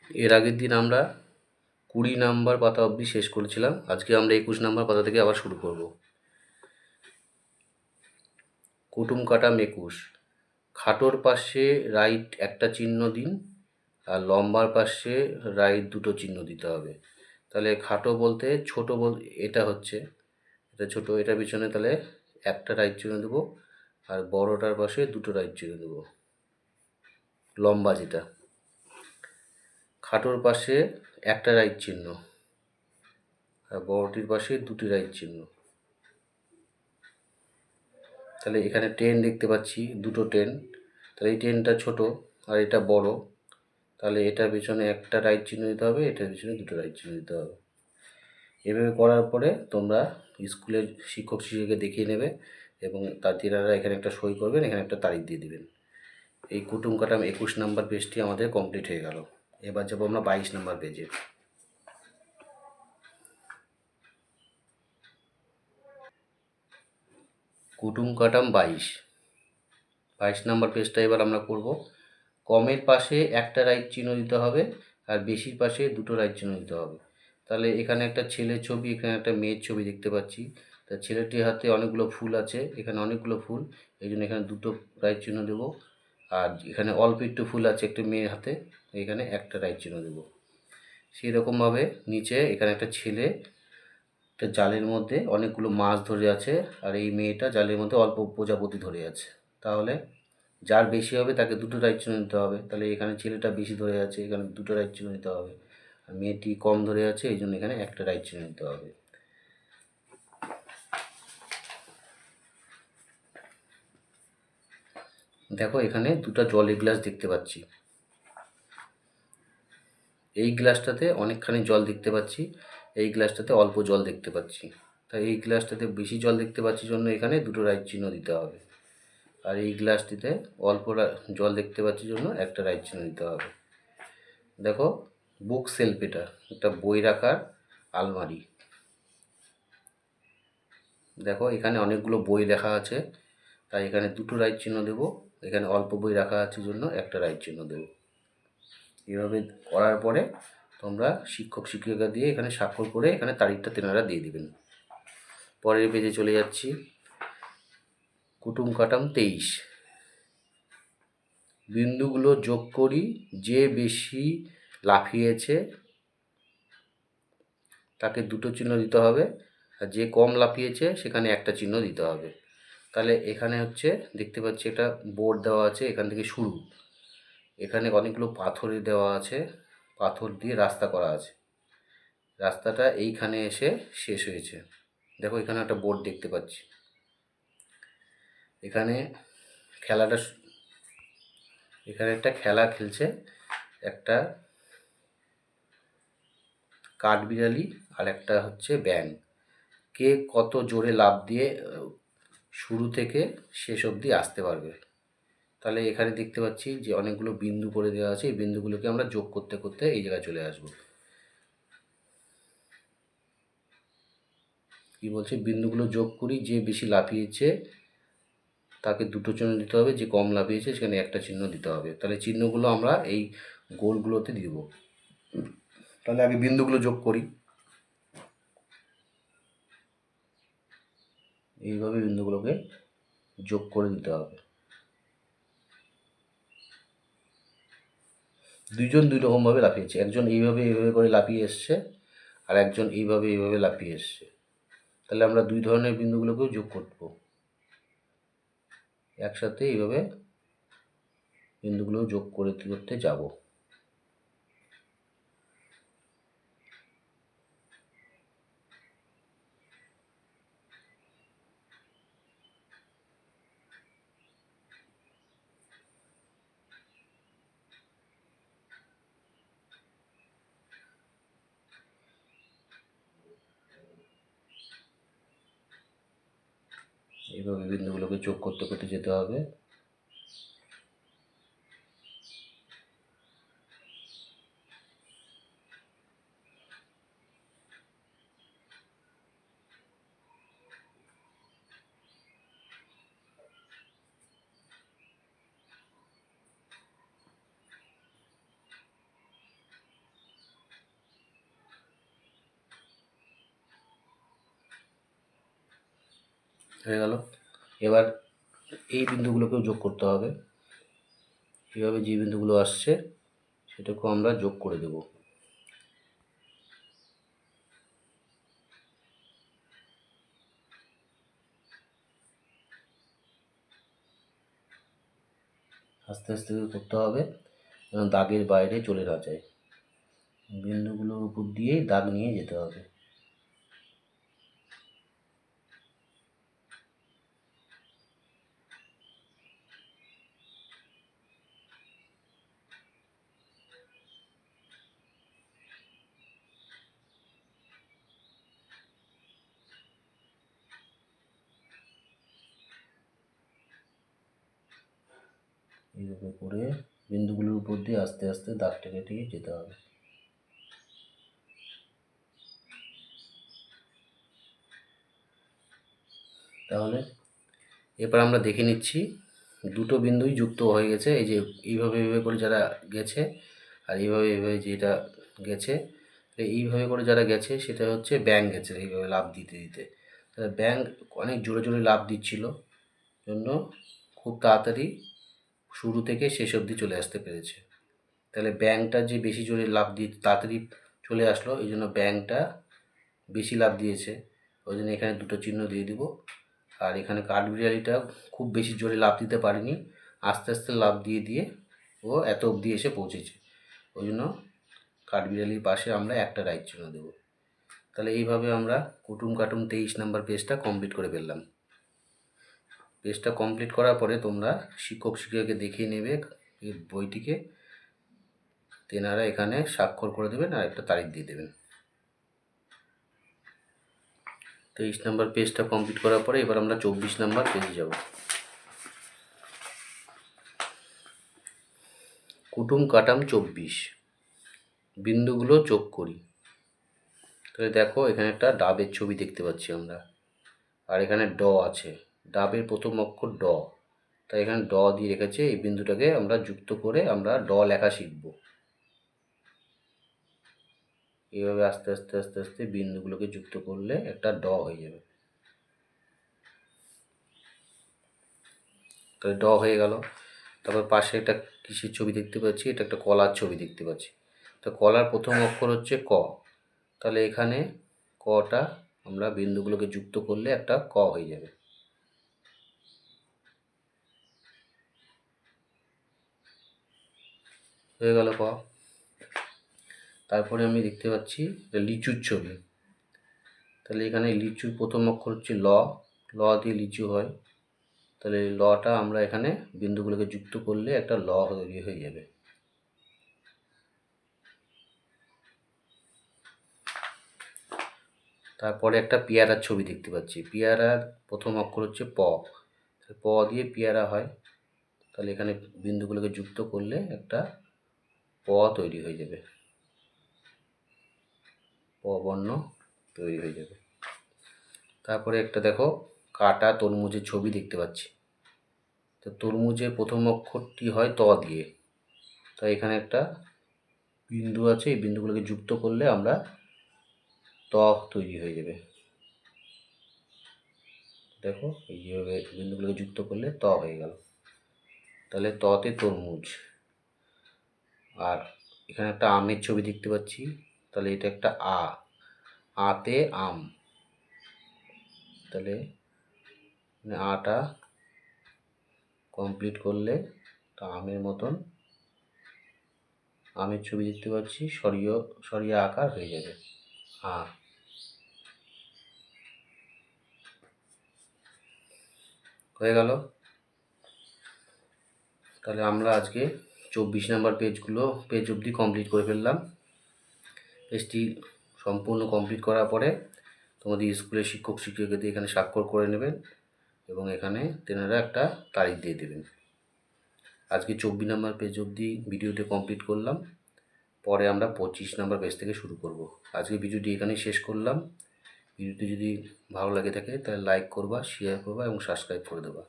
এর আগের দিন আমরা 20 নাম্বার পাতা অবধি শেষ করেছিলাম। আজকে আমরা 21 নাম্বার পাতা থেকে আবার শুরু করব। কুটুম কাটাম 21। খাটোর পাশে রাইট একটা চিহ্ন দিন, আর লম্বার পাশে রাইট দুটো চিহ্ন দিতে হবে। তাহলে খাটো বলতে ছোটো এটা হচ্ছে, এটা ছোটো, এটা পিছনে তাহলে একটা রাইট চিহ্ন দেবো, আর বড়টার পাশে দুটো রাইট চিহ্ন দেবো। লম্বা যেটা, খাটোর পাশে একটা রাইট চিহ্ন, আর বড়টির পাশে দুটি রাইট চিহ্ন। তাহলে এখানে টেন দেখতে পাচ্ছি, দুটো টেন। তাহলে এই টেনটা ছোট আর এটা বড়, তাহলে এটার পিছনে একটা রাইট চিহ্ন দিতে হবে, এটার পিছনে দুটো রাইট চিহ্ন দিতে হবে। এভাবে করার পরে তোমরা স্কুলের শিক্ষক শিক্ষিকাকে দেখিয়ে নেবে এবং তার তেনারা এখানে একটা সই করবেন, এখানে একটা তারিখ দিয়ে দিবেন। এই কুটুম কাটাম 21 নাম্বার পেজটি আমাদের কমপ্লিট হয়ে গেল। এবার যাবো আমরা 22 নাম্বার পেজে। কুটুম কাটাম 22 নাম্বার পেজটা এবার আমরা করব। কমের পাশে একটা রাইট চিহ্ন দিতে হবে, আর বেশির পাশে দুটো রাইট চিহ্ন দিতে হবে। তাহলে এখানে একটা ছেলের ছবি, এখানে একটা মেয়ের ছবি দেখতে পাচ্ছি। তা ছেলেটির হাতে অনেকগুলো ফুল আছে, এখানে অনেকগুলো ফুল, এই জন্য এখানে দুটো রাইট চিহ্ন দেবো। আর এখানে অল্প একটু ফুল আছে একটা মেয়ের হাতে, এখানে একটা রাইট চিহ্ন দেবো। সেই রকমভাবে নিচে এখানে একটা ছেলে একটা জালের মধ্যে অনেকগুলো মাছ ধরে আছে, আর এই মেয়েটা জালের মধ্যে অল্প প্রজাপতি ধরে আছে। তাহলে যার বেশি হবে তাকে দুটো রাইট চিহ্ন দিতে হবে। তাহলে এখানে ছেলেটা বেশি ধরে আছে, এখানে দুটো রাইট চিহ্ন দিতে হবে। আর মেয়েটি কম ধরে আছে, এই জন্য এখানে একটা রাইট চিহ্ন দিতে হবে। দেখো এখানে দুটো জলের গ্লাস দেখতে পাচ্ছি। এই গ্লাসটাতে অনেকখানি জল দেখতে পাচ্ছি, এই গ্লাসটাতে অল্প জল দেখতে পাচ্ছি। তাই এই গ্লাসটাতে বেশি জল দেখতে পাচ্ছি জন্য এখানে দুটো রাইট চিহ্ন দিতে হবে। আর এই গ্লাসটিতে অল্প জল দেখতে পাচ্ছি জন্য একটা রাইট চিহ্ন দিতে হবে। দেখো বুক সেলফ, এটা একটা বই রাখার আলমারি। দেখো এখানে অনেকগুলো বই লেখা আছে, তাই এখানে দুটো রাইট চিহ্ন দেবো। এখানে অল্প বই রাখা আছে জন্য একটা রাইট চিহ্ন দেবো। এভাবে করার পরে তোমরা শিক্ষক শিক্ষিকা দিয়ে এখানে স্বাক্ষর করে এখানে তারিখটা তেনারা দিয়ে দিবেন। পরের পেজে চলে যাচ্ছি। কুটুম কাটাম 23। বিন্দুগুলো যোগ করি, যে বেশি লাফিয়েছে তাকে দুটো চিহ্ন দিতে হবে, আর যে কম লাফিয়েছে সেখানে একটা চিহ্ন দিতে হবে। তাহলে এখানে হচ্ছে দেখতে পাচ্ছি একটা বোর্ড দেওয়া আছে, এখান থেকে শুরু, এখানে অনেকগুলো পাথরে দেওয়া আছে, পাথর দিয়ে রাস্তা করা আছে, রাস্তাটা এইখানে এসে শেষ হয়েছে। দেখো এখানে একটা বোর্ড দেখতে পাচ্ছি। এখানে খেলাটা, এখানে একটা খেলা খেলছে, একটা কাঠবিড়ালি আর একটা হচ্ছে ব্যাঙ। কে কত জোরে লাফ দিয়ে শুরু থেকে শেষ অবধি আসতে পারবে। তাহলে এখানে দেখতে পাচ্ছি যে অনেকগুলো বিন্দু করে দেওয়া আছে, এই বিন্দুগুলোকে আমরা যোগ করতে করতে এই জায়গায় চলে আসব। কি বলছে, বিন্দুগুলো যোগ করি, যে বেশি লাফিয়েছে তাকে দুটো চিহ্ন দিতে হবে, যে কম লাফিয়েছে সেখানে একটা চিহ্ন দিতে হবে। তাহলে চিহ্নগুলো আমরা এই গোলগুলোতে দিব। তাহলে আগে বিন্দুগুলো যোগ করি। এইভাবে বিন্দুগুলোকে যোগ করে দিতে হবে। দুইজন দুই রকমভাবে লাফিয়েছে, একজন এইভাবে এইভাবে করে লাফিয়ে এসছে, আর একজন এইভাবে এইভাবে লাফিয়ে এসছে। তাহলে আমরা দুই ধরনের বিন্দুগুলোকেও যোগ করব, একসাথে এইভাবে বিন্দুগুলো যোগ করতে করতে যাব। এইভাবে বিন্দুগুলোকে যোগ করতে করতে যেতে হবে। হয়ে গেল। এবার এই বিন্দুগুলোকেও যোগ করতে হবে। এইভাবে যে বিন্দুগুলো আসছে সেটাকেও আমরা যোগ করে দেব। আস্তে আস্তে করতে হবে যেন দাগের বাইরে চলে না যায়। বিন্দুগুলোর উপর দিয়েই দাগ নিয়ে যেতে হবে। এইভাবে করে বিন্দুগুলোর উপর দিয়ে আস্তে আস্তে দাগ টেনে টেনে যেতে হবে। তাহলে এরপর আমরা দেখে নিচ্ছি দুটো বিন্দুই যুক্ত হয়ে গেছে। এই যে এইভাবে এইভাবে করে যারা গেছে আর এইভাবে এইভাবে যেটা গেছে, এইভাবে করে যারা গেছে সেটা হচ্ছে ব্যাঙ গেছে এইভাবে লাফ দিতে দিতে। তাহলে ব্যাঙ অনেক জোরে জোরে লাফ দিচ্ছিল জন্য খুব তাড়াতাড়ি শুরু থেকে শেষ অবধি চলে আসতে পেরেছে। তাহলে ব্যাঙটা যে বেশি জোরে লাফ দিয়ে তাড়াতাড়ি চলে আসলো, এই জন্য ব্যাঙটা বেশি লাফ দিয়েছে, ওই জন্য এখানে দুটো চিহ্ন দিয়ে দিব। আর এখানে কাঠবিড়ালিটা খুব বেশি জোরে লাফ দিতে পারেনি, আস্তে আস্তে লাফ দিয়ে দিয়ে ও এত অবধি এসে পৌঁছেছে, ওই জন্য কাঠবিড়ালির পাশে আমরা একটা রাইট চিহ্ন দেবো। তাহলে এইভাবে আমরা কুটুম কাটুম 23 নম্বর পেজটা কমপ্লিট করে ফেললাম। পেজটা কমপ্লিট করার পরে তোমরা শিক্ষক শিক্ষিকাকে দেখিয়ে নেবে এই বইটিকে, তেনারা এখানে স্বাক্ষর করে দেবেন আর একটা তারিখ দিয়ে দেবেন। 23 নম্বর পেজটা কমপ্লিট করার পরে এবার আমরা 24 নম্বর পেজে যাব। কুটুম কাটাম 24, বিন্দুগুলো যোগ করি। তাহলে দেখো এখানে একটা ডাবের ছবি দেখতে পাচ্ছি আমরা, আর এখানে ড আছে, ডাবের প্রথম অক্ষর ড, তাই এখানে ড দিয়ে রেখেছে। এই বিন্দুটাকে আমরা যুক্ত করে আমরা ড লেখা শিখব। এইভাবে আস্তে আস্তে আস্তে আস্তে বিন্দুগুলোকে যুক্ত করলে একটা ড হয়ে যাবে। তাহলে ড হয়ে গেল। তারপর পাশে একটা কিসের ছবি দেখতে পাচ্ছি, এটা একটা কলার ছবি দেখতে পাচ্ছি। তো কলার প্রথম অক্ষর হচ্ছে ক, তাহলে এখানে কটা আমরা বিন্দুগুলোকে যুক্ত করলে একটা ক হয়ে যাবে। হয়ে গেল ক। তারপরে আমি দেখতে পাচ্ছি লিচুর ছবি, তাহলে এখানে লিচুর প্রথম অক্ষর হচ্ছে ল, ল দিয়ে লিচু হয়, তাহলে লটা আমরা এখানে বিন্দুগুলোকে যুক্ত করলে একটা ল তৈরি হয়ে যাবে। তারপরে একটা পেয়ারার ছবি দেখতে পাচ্ছি, পেয়ারার প্রথম অক্ষর হচ্ছে প, প দিয়ে পেয়ারা হয়, তাহলে এখানে বিন্দুগুলোকে যুক্ত করলে একটা প তৈরি হয়ে যাবে, প বর্ণ তৈরি হয়ে যাবে। তারপরে একটা দেখো কাটা তরমুজের ছবি দেখতে পাচ্ছি, তো তরমুজের প্রথম অক্ষরটি হয় ত দিয়ে, তাই এখানে একটা বিন্দু আছে, এই বিন্দুগুলোকে যুক্ত করলে আমরা ত তৈরি হয়ে যাবে। দেখো এইভাবে বিন্দুগুলোকে যুক্ত করলে ত হয়ে গেল। তাহলে ততে তরমুজ। আর এখানে একটা আমের ছবি দেখতে পাচ্ছি, তাহলে এটা একটা আ, আতে আম, তাহলে আটা কমপ্লিট করলে আমের মতন আমের ছবি দেখতে পাচ্ছি, সরিয়া আকার হয়ে যাবে আ। হয়ে গেল। তাহলে আমরা আজকে 24 নম্বর পেজ অবধি কমপ্লিট করে ফেললাম। পেজটি সম্পূর্ণ কমপ্লিট করার পরে তোমাদের স্কুলের শিক্ষক শিক্ষিকাদের এখানে স্বাক্ষর করে নেবেন এবং এখানে তেনারা একটা তারিখ দিয়ে দেবেন। আজকে 24 নম্বর পেজ অবধি ভিডিওটি কমপ্লিট করলাম, পরে আমরা 25 নম্বর পেজ থেকে শুরু করব। আজকে ভিডিওটি এখানেই শেষ করলাম। ভিডিওটি যদি ভালো লাগে থাকে তাহলে লাইক করবা, শেয়ার করবা এবং সাবস্ক্রাইব করে দেবা।